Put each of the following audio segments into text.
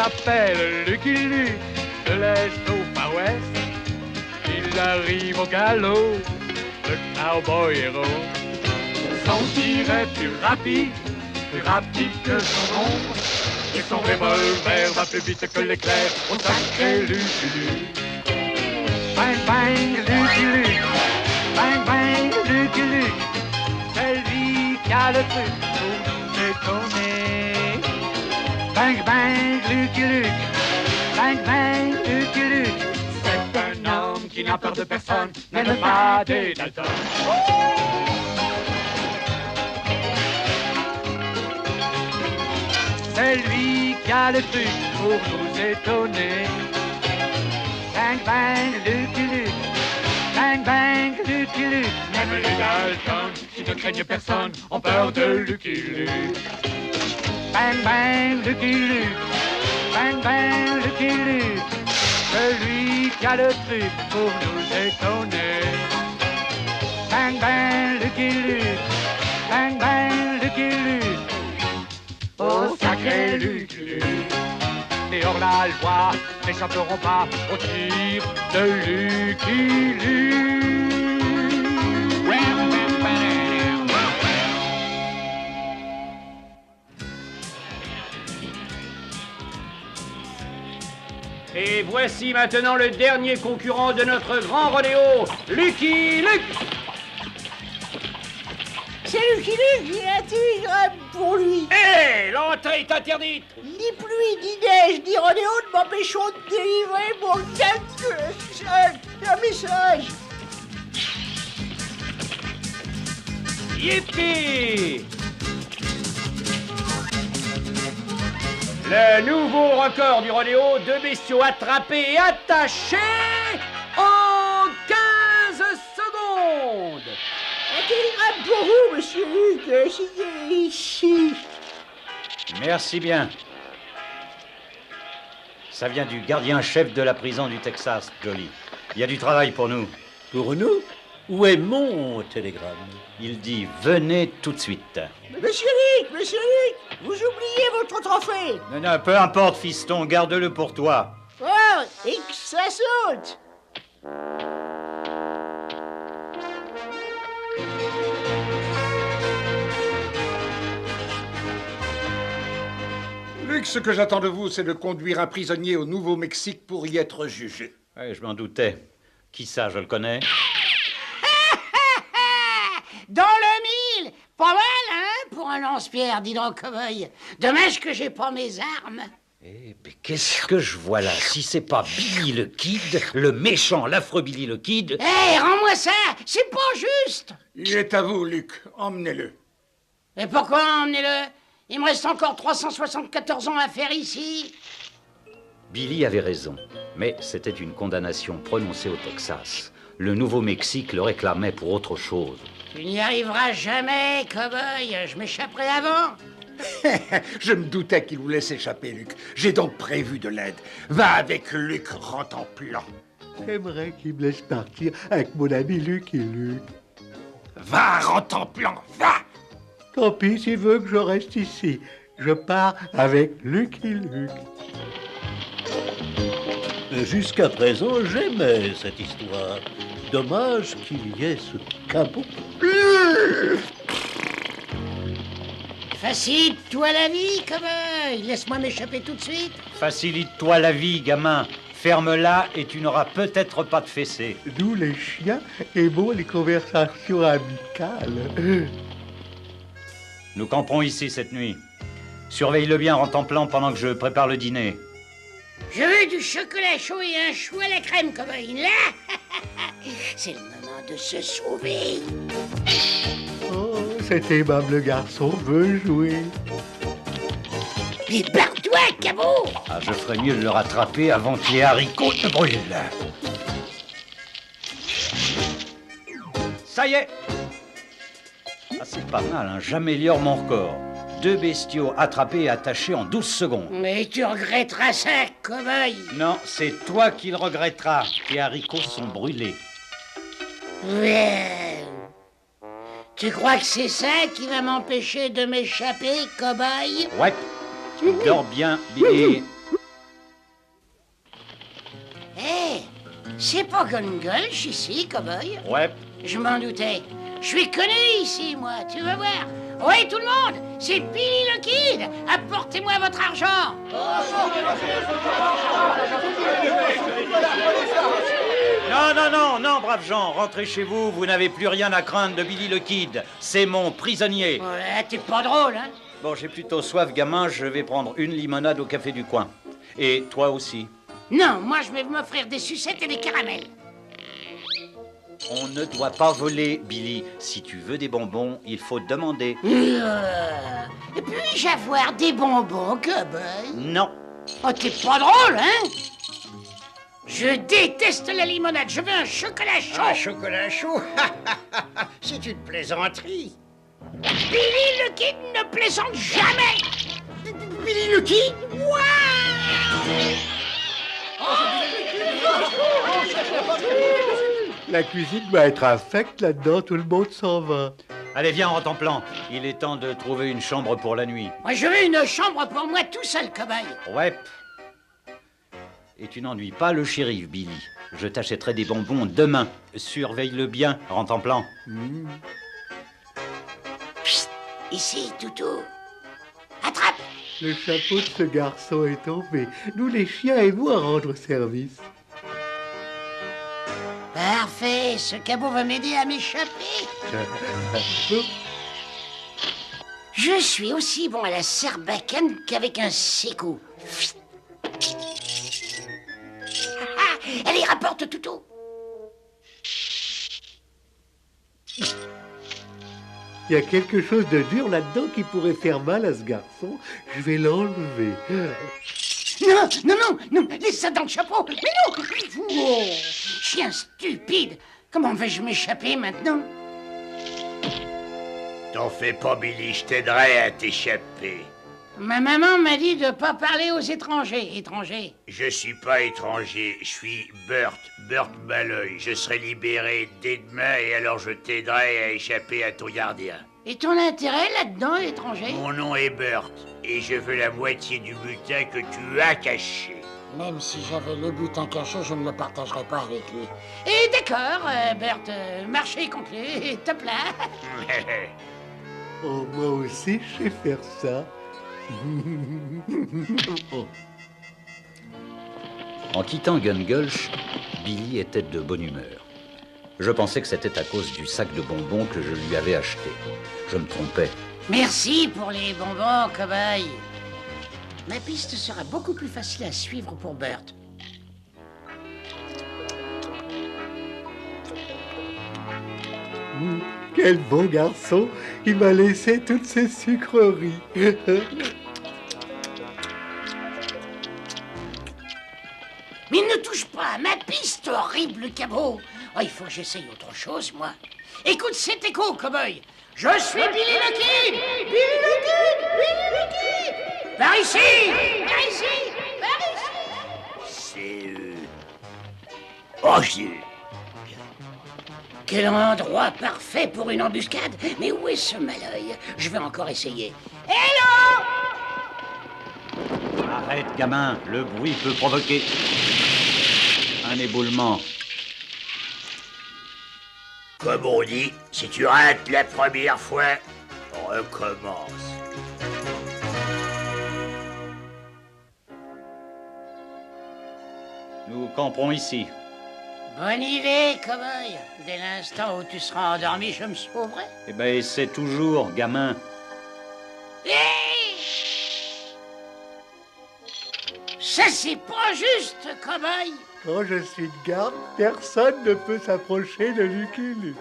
s'appelle Lucky Luke, de l'Est au Far West. Il arrive au galop, le cowboy héros. Son tir est plus rapide que son ombre. Et son revolver va plus vite que l'éclair au sacré Lucky Luke. Bang bang Lucky Luke, bang bang Lucky Luke. C'est lui qui a le truc pour nous étonner. Bang bang Lucky Luke, bang bang Lucky Luke. C'est un homme qui n'a peur de personne, même pas des Dalton. C'est lui qui a le truc pour nous étonner. Bang bang Lucky Luke, bang bang Lucky Luke. Même les Dalton, qui ne craignent personne, ont peur de Lucky Luke. Bang bang Lucky Luke, bang bang Lucky Luke. Celui qui a le truc pour nous étonner. Bang bang Lucky Luke, bang bang Lucky Luke. Oh sacré Lucky Luke. Et hors la loi n'échapperont pas au tir de Lucky Luke. Et voici maintenant le dernier concurrent de notre grand rodéo, Lucky Luke. C'est Lucky Luke, il a un télégramme pour lui. Hé, l'entrée est interdite. Ni pluie, ni neige, ni rodéo ne m'empêcheront de délivrer mon un message. Yippee! Le nouveau record du rodéo, 2 bestiaux attrapés et attachés en 15 secondes. Un télégramme pour vous, monsieur Luc, signé ici. Merci bien. Ça vient du gardien-chef de la prison du Texas, Jolie. Il y a du travail pour nous. Pour nous? Où est mon télégramme? Il dit « Venez tout de suite ». Monsieur Luc, vous oubliez votre trophée. Non, peu importe, fiston, garde-le pour toi. Oh, et que ça saute. Luc, ce que j'attends de vous, c'est de conduire un prisonnier au Nouveau-Mexique pour y être jugé. Ouais, je m'en doutais. Qui ça, je le connais? Dans le mille. Pas mal, hein, pour un lance-pierre, dis donc, cow-boy. Dommage que j'ai pas mes armes. Eh, mais qu'est-ce que je vois là? Si c'est pas Billy le Kid, le méchant, l'affreux Billy le Kid... Hé, rends-moi ça. C'est pas juste. Il est à vous, Luc. Emmenez-le. Et pourquoi emmenez-le? Il me reste encore 374 ans à faire ici. Billy avait raison, mais c'était une condamnation prononcée au Texas. Le Nouveau-Mexique le réclamait pour autre chose. Tu n'y arriveras jamais, cow-boy. Je m'échapperai avant. Je me doutais qu'il voulait s'échapper, Luc. J'ai donc prévu de l'aide. Va avec Luc, rentre en plan. J'aimerais qu'il me laisse partir avec mon ami Lucky Luke. Va, rentre en plan, va! Tant pis s'il veut que je reste ici. Je pars avec Lucky Luke. Jusqu'à présent, j'aimais cette histoire. Dommage qu'il y ait ce cabot. Facilite-toi la vie, cow-boy. Laisse-moi m'échapper tout de suite. Facilite-toi la vie, gamin. Ferme-la et tu n'auras peut-être pas de fessée. Nous, les chiens, aimons les conversations amicales. Nous camperons ici cette nuit. Surveille-le bien, rentre en plan pendant que je prépare le dîner. Je veux du chocolat chaud et un chou à la crème, cow-boy. Là, c'est le moment de se sauver. Oh, cet aimable garçon veut jouer. Mais barre-toi, cabot! Ah, je ferais mieux de le rattraper avant que les haricots ne brûlent. Ça y est! Ah, c'est pas mal, hein. J'améliore mon record. 2 bestiaux attrapés et attachés en 12 secondes. Mais tu regretteras ça, cow-boy. Non, c'est toi qui le regretteras. Tes haricots sont brûlés. Ouais. Tu crois que c'est ça qui va m'empêcher de m'échapper, cow-boy? Ouais. Tu dors bien, Billy. C'est pas Gungulch ici, cow-boy? Ouais. Je m'en doutais. Je suis connu ici, moi, tu vas voir. Oui, tout le monde, c'est Billy le Kid. Apportez-moi votre argent. Non, braves gens, rentrez chez vous, vous n'avez plus rien à craindre de Billy le Kid. C'est mon prisonnier. Ouais, t'es pas drôle, hein? Bon, j'ai plutôt soif, gamin, je vais prendre une limonade au café du coin. Et toi aussi. Non, moi je vais m'offrir des sucettes et des caramels. On ne doit pas voler, Billy. Si tu veux des bonbons, il faut demander. Puis-je avoir des bonbons, cow-boy? Non. Oh, t'es pas drôle, hein? Je déteste la limonade, je veux un chocolat chaud. Un chocolat chaud? C'est une plaisanterie. Billy le Kid ne plaisante jamais. Billy le Kid? La cuisine va être infecte là-dedans, tout le monde s'en va. Allez, viens, Rentemplant. Il est temps de trouver une chambre pour la nuit. Moi, je veux une chambre pour moi tout seul, cow-boy. Ouais. Et tu n'ennuies pas le shérif, Billy. Je t'achèterai des bonbons demain. Surveille-le bien, Rentemplant. Psst, ici, toutou. Attrape. Le chapeau de ce garçon est tombé. Nous, les chiens, aimons à rendre service. Parfait, ce cabot va m'aider à m'échapper. Je suis aussi bon à la serbacane qu'avec un séco. Allez, rapporte, toutou. Il y a quelque chose de dur là-dedans qui pourrait faire mal à ce garçon. Je vais l'enlever. Non, laisse ça dans le chapeau. Mais non. Oh, chien stupide. Comment vais-je m'échapper maintenant? T'en fais pas, Billy, je t'aiderai à t'échapper. Ma maman m'a dit de pas parler aux étrangers. Je suis pas étranger, je suis Burt Malloy. Je serai libéré dès demain et alors je t'aiderai à échapper à ton gardien. Et ton intérêt là-dedans, étranger? Mon nom est Burt et je veux la moitié du butin que tu as caché. Même si j'avais le butin caché, je ne le partagerais pas avec lui. Et d'accord, Burt, marché conclu, top là. Oh, moi aussi, je sais faire ça. En quittant Gungulch, Billy était de bonne humeur. Je pensais que c'était à cause du sac de bonbons que je lui avais acheté. Je me trompais. Merci pour les bonbons, cow-boy. Ma piste sera beaucoup plus facile à suivre pour Burt. Quel bon garçon. Il m'a laissé toutes ces sucreries. Mais ne touche pas à ma piste, horrible cabot. Oh, il faut que j'essaye autre chose, moi. Écoute cet écho, cow-boy. Je suis Billy le Kid. Billy le Kid. Billy le Kid. Par ici. Par ici. Par ici. C'est Oh, j'ai... Quel endroit parfait pour une embuscade. Mais où est ce malœil? Je vais encore essayer. Hello! Arrête, gamin, le bruit peut provoquer un éboulement. Comme on dit, si tu rates la première fois, recommence. Nous camperons ici. Bonne idée, cow-boy. Dès l'instant où tu seras endormi, je me sauverai. Eh ben, c'est toujours, gamin. Hey! Ça, c'est pas juste, cow-boy. Quand je suis de garde, personne ne peut s'approcher de Lucky Luke.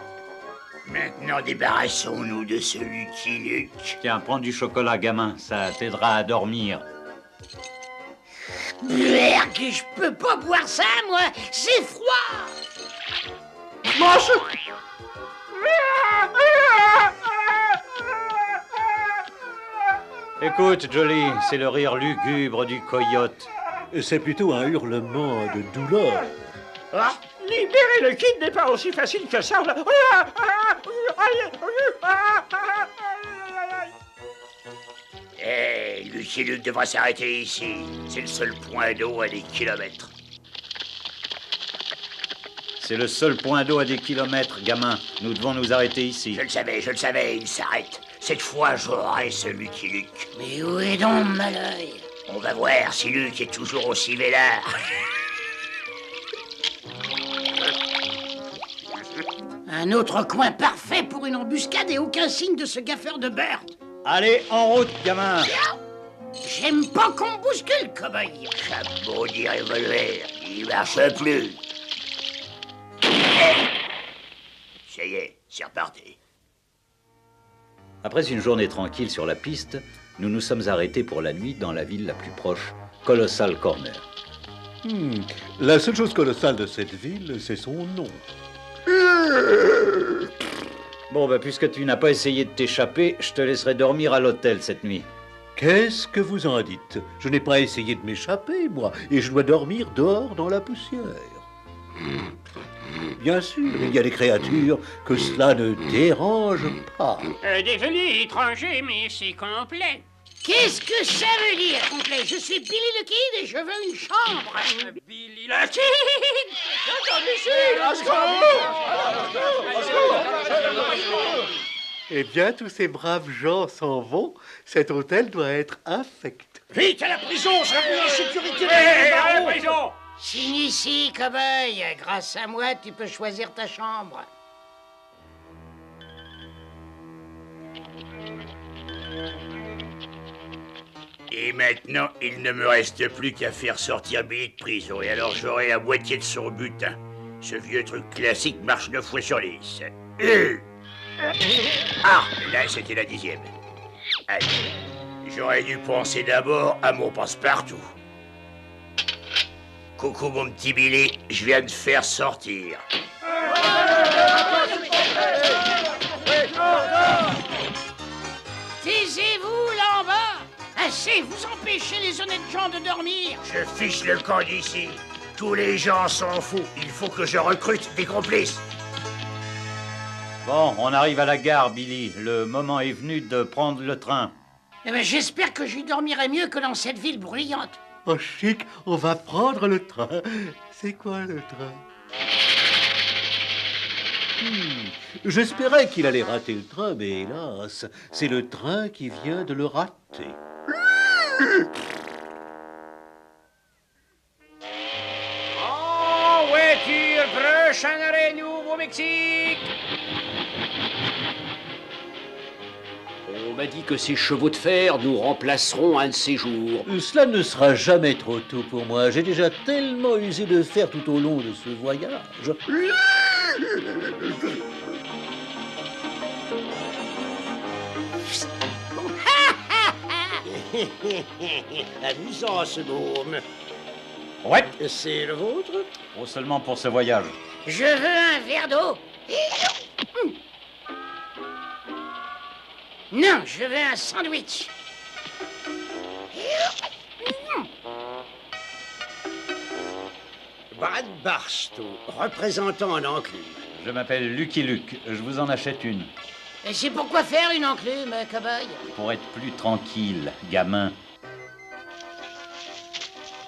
Maintenant, débarrassons-nous de ce Lucky Luke. Tiens, prends du chocolat, gamin, ça t'aidera à dormir. Merde, je peux pas boire ça, moi. C'est froid. Écoute, Jolly, c'est le rire lugubre du coyote. C'est plutôt un hurlement de douleur. Ah, libérer le kid n'est pas aussi facile que ça. Lucky Luke devra s'arrêter ici. C'est le seul point d'eau à des kilomètres. C'est le seul point d'eau à des kilomètres, gamin. Nous devons nous arrêter ici. Je le savais, il s'arrête. Cette fois, j'aurai ce Lucky Luke. Mais où est donc Malœil? On va voir si Luc est toujours aussi vélard. Un autre coin parfait pour une embuscade et aucun signe de ce gaffeur de Burt. Allez, en route, gamin. J'aime pas qu'on me bouscule, cow-boy. Chapeau dit revolver, il marche plus. Ça y est, c'est reparti. Après une journée tranquille sur la piste, nous nous sommes arrêtés pour la nuit dans la ville la plus proche, Colossal Corner. La seule chose colossale de cette ville, c'est son nom. Bon, puisque tu n'as pas essayé de t'échapper, je te laisserai dormir à l'hôtel cette nuit. Qu'est-ce que vous en dites? Je n'ai pas essayé de m'échapper, moi, et je dois dormir dehors dans la poussière. Bien sûr, il y a des créatures que cela ne dérange pas. Désolé, étranger, mais c'est complet. Qu'est-ce que ça veut dire, complet? Je suis Billy le Kid et je veux une chambre. Billy le Kid! Eh bien, tous ces braves gens s'en vont. Cet hôtel doit être infect. Vite à la prison, on sera plus en sécurité. À la prison! Signe ici, cow-boy. Grâce à moi, tu peux choisir ta chambre. Et maintenant, il ne me reste plus qu'à faire sortir Billy de prison. Et alors j'aurai la moitié de son butin. Ce vieux truc classique marche 9 fois sur 10. Ah, là c'était la 10e. Allez, j'aurais dû penser d'abord à mon passe-partout. Coucou mon petit Billy, je viens de faire sortir. Taisez-vous là en bas. Assez, vous empêchez les honnêtes gens de dormir. Je fiche le camp d'ici. Tous les gens s'en foutent. Il faut que je recrute des complices. Bon, on arrive à la gare, Billy. Le moment est venu de prendre le train. Eh ben, j'espère que j'y dormirai mieux que dans cette ville bruyante. Oh chic, on va prendre le train. C'est quoi le train? J'espérais qu'il allait rater le train, mais hélas, c'est le train qui vient de le rater. En voiture, prochain arrêt, Nouveau-Mexique. On m'a dit que ces chevaux de fer nous remplaceront un de ces jours. Cela ne sera jamais trop tôt pour moi. J'ai déjà tellement usé de fer tout au long de ce voyage. Amusant ce môme. Ouais, C'est le vôtre? oh, seulement pour ce voyage. Je veux un verre d'eau. Non, je veux un sandwich. Brad Barstow, représentant en enclume. Je m'appelle Lucky Luke. Je vous en achète une. Et c'est pourquoi faire une enclume, cow-boy? Pour être plus tranquille, gamin.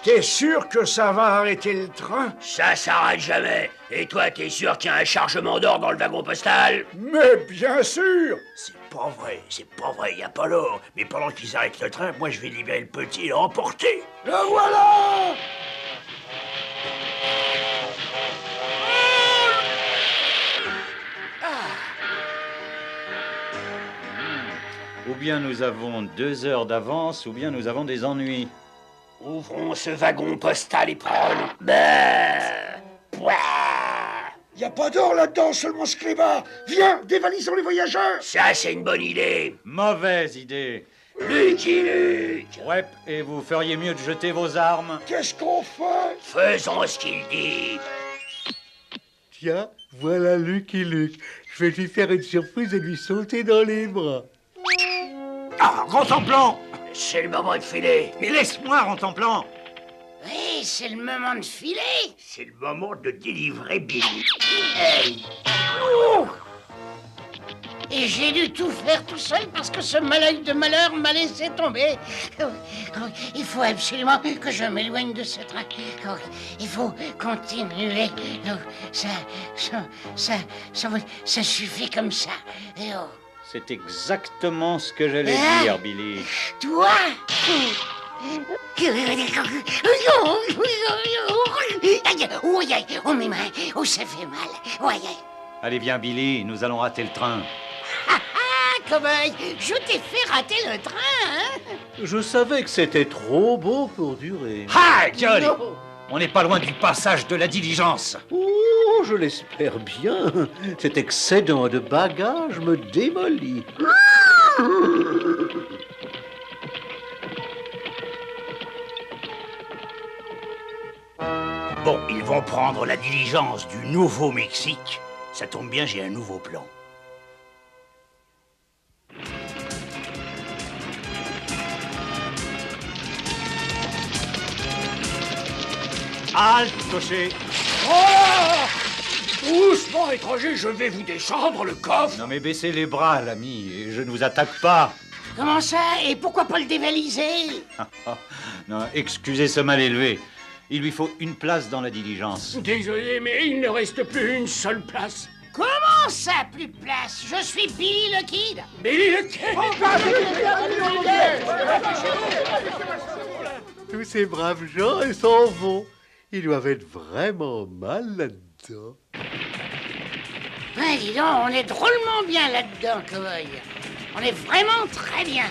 T'es sûr que ça va arrêter le train? Ça s'arrête jamais. Et toi, t'es sûr qu'il y a un chargement d'or dans le wagon postal? Mais bien sûr! C'est pas vrai, y a pas l'or. Mais pendant qu'ils arrêtent le train, moi je vais libérer le petit et l'emporter. Le voilà! Ou bien nous avons 2 heures d'avance, ou bien nous avons des ennuis. Ouvrons ce wagon postal et prenons. Bah, pouah. Y a pas d'or là-dedans, seulement ce clébard! Viens, dévalisons les voyageurs! Ça, c'est une bonne idée. Mauvaise idée. Lucky Luke. Ouais, et vous feriez mieux de jeter vos armes. Qu'est-ce qu'on fait? Faisons ce qu'il dit. Tiens, voilà Lucky Luke. Je vais lui faire une surprise et lui sauter dans les bras. Ah, Rentemplant! C'est le moment de filer. Mais laisse-moi, Rentemplant! Oui, c'est le moment de filer. C'est le moment de délivrer Billy. Hey. Et j'ai dû tout faire tout seul parce que ce malheur de malheur m'a laissé tomber. Il faut absolument que je m'éloigne de ce train. Il faut continuer. Ça suffit comme ça. C'est exactement ce que j'allais dire, Billy. Toi? Oh, mes mains, oh, ça fait mal. Allez, viens, Billy, nous allons rater le train. Cobaye, je t'ai fait rater le train, hein? Je savais que c'était trop beau pour durer. Ah, Jolly! On n'est pas loin du passage de la diligence. Oh, je l'espère bien. Cet excédent de bagages me démolit. Bon, ils vont prendre la diligence du Nouveau-Mexique. Ça tombe bien, j'ai un nouveau plan. Halte, cocher! Oh! Doucement, étranger, je vais vous descendre le coffre. Non mais baissez les bras, l'ami, et je ne vous attaque pas. Comment ça? Et pourquoi pas le dévaliser? Non, excusez ce mal élevé. Il lui faut une place dans la diligence. Désolé, mais il ne reste plus une seule place. Comment ça, plus de place? Je suis Billy le Kid. Billy le Kid? Tous ces braves gens, ils s'en vont. Ils doivent être vraiment mal là-dedans. Ouais, dis donc, on est drôlement bien là-dedans, Cowboy. On est vraiment très bien.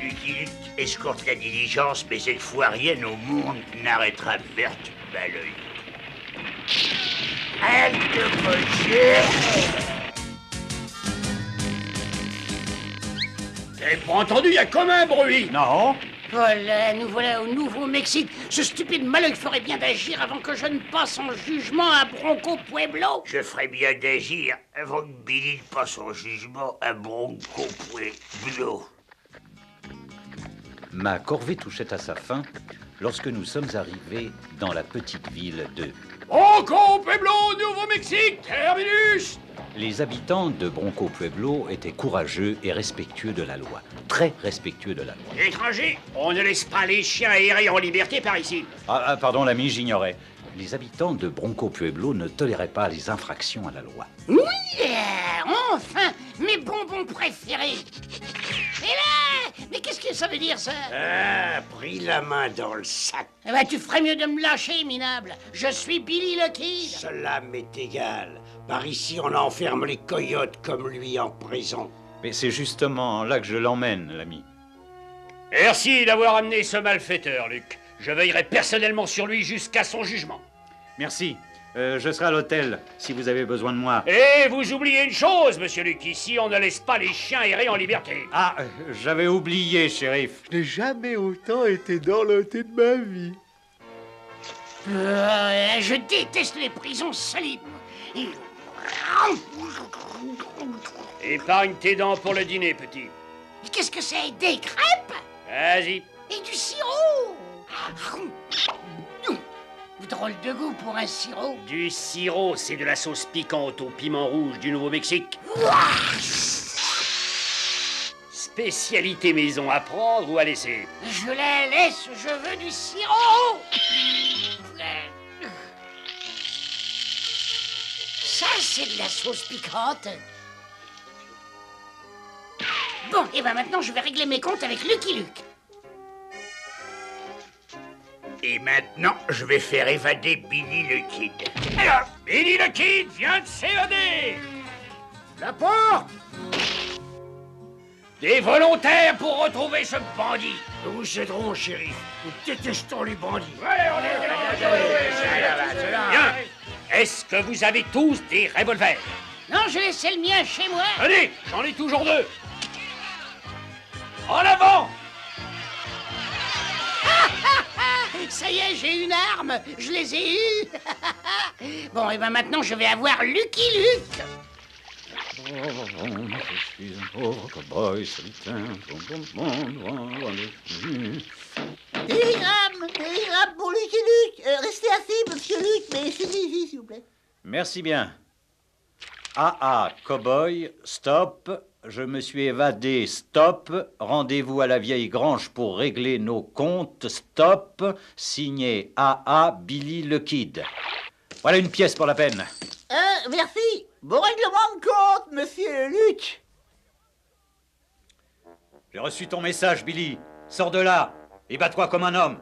Lucky Luke escorte la diligence, mais cette fois rien au monde n'arrêtera Berthe Balleuil. Halte, cocher! T'avais pas entendu, il y a comme un bruit. Non. Voilà, nous voilà au Nouveau-Mexique. Ce stupide malheur ferait bien d'agir avant que je ne passe en jugement à Bronco Pueblo. Je ferais bien d'agir avant que Billy ne passe en jugement à Bronco Pueblo. Ma corvée touchait à sa fin lorsque nous sommes arrivés dans la petite ville de... Bronco Pueblo, Nouveau-Mexique, terminus. Les habitants de Bronco Pueblo étaient courageux et respectueux de la loi. Très respectueux de la loi. Étranger, on ne laisse pas les chiens errer en liberté par ici. Pardon, l'ami, j'ignorais. Les habitants de Bronco Pueblo ne toléraient pas les infractions à la loi. Enfin, mes bonbons préférés. Et là, mais qu'est-ce que ça veut dire, ça? Ah, pris la main dans le sac. Eh ben, tu ferais mieux de me lâcher, minable. Je suis Billy le Kid. Cela m'est égal. Par ici, on enferme les coyotes comme lui en prison. Mais c'est justement là que je l'emmène, l'ami. Merci d'avoir amené ce malfaiteur, Luc. Je veillerai personnellement sur lui jusqu'à son jugement. Merci. Je serai à l'hôtel si vous avez besoin de moi. Et vous oubliez une chose, monsieur Luc. Ici, on ne laisse pas les chiens errer en liberté. Ah, j'avais oublié, shérif. Je n'ai jamais autant été dorloté de ma vie. Je déteste les prisons solides. Épargne tes dents pour le dîner, petit. Qu'est-ce que c'est? Des crêpes? Vas-y. Et du sirop? Drôle de goût pour un sirop. Du sirop, c'est de la sauce piquante au piment rouge du Nouveau-Mexique. Spécialité maison à prendre ou à laisser? Je la laisse, je veux du sirop. Ça, c'est de la sauce piquante. Bon, et ben maintenant, je vais régler mes comptes avec Lucky Luke. Et maintenant, je vais faire évader Billy le Kid. Alors, Billy le Kid vient de s'évader. La porte. Des volontaires pour retrouver ce bandit. Nous vous aiderons, shérif. Nous détestons les bandits. Bien. Est-ce que vous avez tous des revolvers? Non, j'ai laissé le mien chez moi. Allez, j'en ai toujours 2. En avant. Ça y est, j'ai une arme. Je les ai eus. Bon, et ben maintenant, je vais avoir Lucky Luke. Je suis un pauvre cow-boy solitaire. Télégramme pour Lucky Luke. Restez assis, monsieur Luke, mais c'est ici, s'il vous plaît. Merci bien. AA, cowboy, stop. Je me suis évadé, stop. Rendez-vous à la vieille grange pour régler nos comptes, stop. Signé AA, Billy le Kid. Voilà une pièce pour la peine. Merci. Bon règlement de compte, monsieur Luc. J'ai reçu ton message, Billy. Sors de là et bats-toi comme un homme.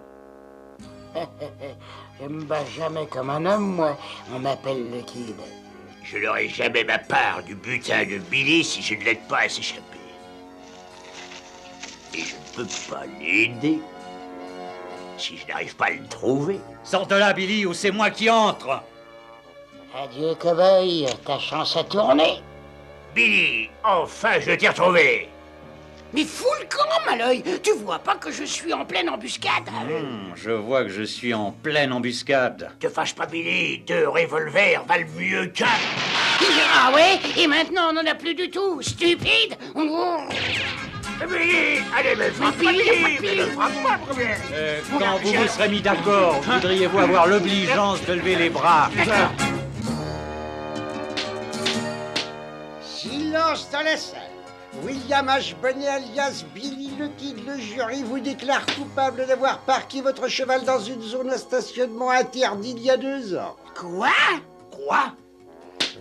Je me bats jamais comme un homme, moi. On m'appelle le Kid. Je n'aurai jamais ma part du butin de Billy si je ne l'aide pas à s'échapper. Et je ne peux pas l'aider si je n'arrive pas à le trouver. Sors de là, Billy, ou c'est moi qui entre. Adieu, cow-boy. Ta chance a tourné. Billy, enfin je t'ai retrouvé. Mais fous le camp, Malœil. Tu vois pas que je suis en pleine embuscade? Je vois que je suis en pleine embuscade. Te fâche pas, Billy. 2 revolvers valent mieux qu'un. Ah ouais? Et maintenant, on n'en a plus du tout. Stupide. Billy, allez, me frappe pas, Billy. Mais me frappe pas, premier. Quand vous vous serez mis d'accord, voudriez-vous avoir l'obligeance de lever les bras? Silence dans la salle. William H. Bonnet alias Billy le Kid, le jury vous déclare coupable d'avoir parqué votre cheval dans une zone à stationnement interdit il y a 2 ans. Quoi? Quoi?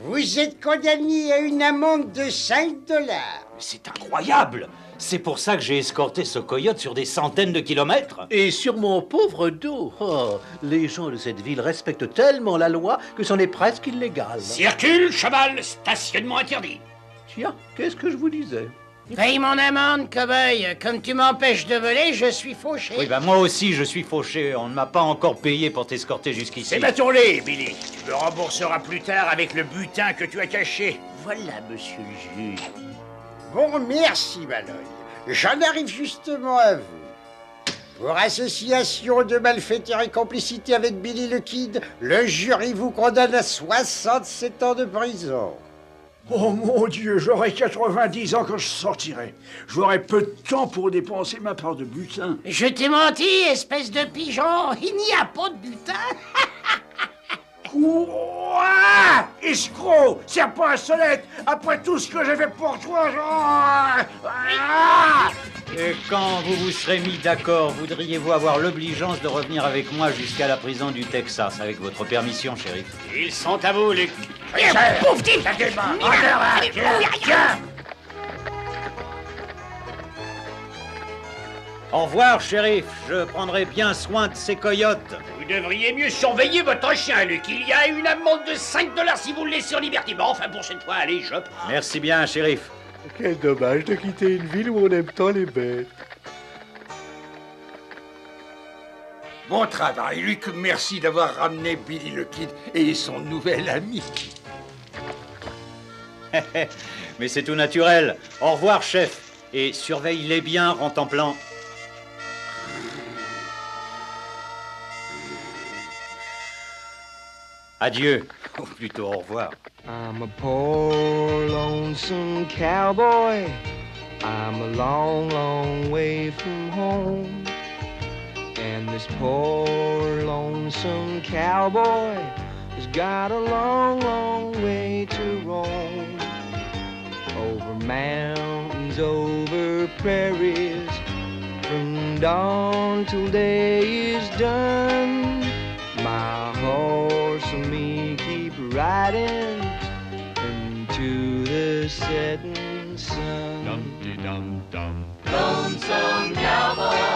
Vous êtes condamné à une amende de 5 $. C'est incroyable. C'est pour ça que j'ai escorté ce coyote sur des centaines de kilomètres. Et sur mon pauvre dos. Oh, les gens de cette ville respectent tellement la loi que c'en est presque illégal. Circule, cheval, stationnement interdit. Tiens, qu'est-ce que je vous disais? Paye mon amende, cow-boy. Comme tu m'empêches de voler, je suis fauché. Oui, moi aussi, je suis fauché. On ne m'a pas encore payé pour t'escorter jusqu'ici. C'est battons-les, Billy. Tu me rembourseras plus tard avec le butin que tu as caché. Voilà, monsieur le juge. Bon, merci, Malloy. J'en arrive justement à vous. Pour association de malfaiteurs et complicité avec Billy le Kid, le jury vous condamne à 67 ans de prison. Oh mon Dieu, j'aurai 90 ans quand je sortirai. J'aurai peu de temps pour dépenser ma part de butin. Je t'ai menti, espèce de pigeon. Il n'y a pas de butin. Quoi? Escroc! Serpent à sonnette! Après tout ce que j'ai fait pour toi, Et quand vous vous serez mis d'accord, voudriez-vous avoir l'obligeance de revenir avec moi jusqu'à la prison du Texas, avec votre permission, shérif? Ils sont à vous, Luc. Pauvre type. Tiens! Au revoir, shérif. Je prendrai bien soin de ces coyotes. Vous devriez mieux surveiller votre chien, Luc. Il y a une amende de 5 $ si vous le laissez en liberté. Bon, enfin, pour cette fois, allez, je prends. Merci bien, shérif. Quel dommage de quitter une ville où on aime tant les bêtes. Bon travail, Luc. Merci d'avoir ramené Billy le Kid et son nouvel ami. Mais c'est tout naturel. Au revoir, chef. Et surveille-les bien, Rentemplant. Adieu. Ou plutôt au revoir. I'm a poor lonesome cowboy. I'm a long, long way from home. And this poor lonesome cowboy has got a long, long way to roam. Over mountains, over prairies, from dawn till day is done. My horse and me keep riding into the setting sun. Dum-de-dum-dum. Lonesome cowboy.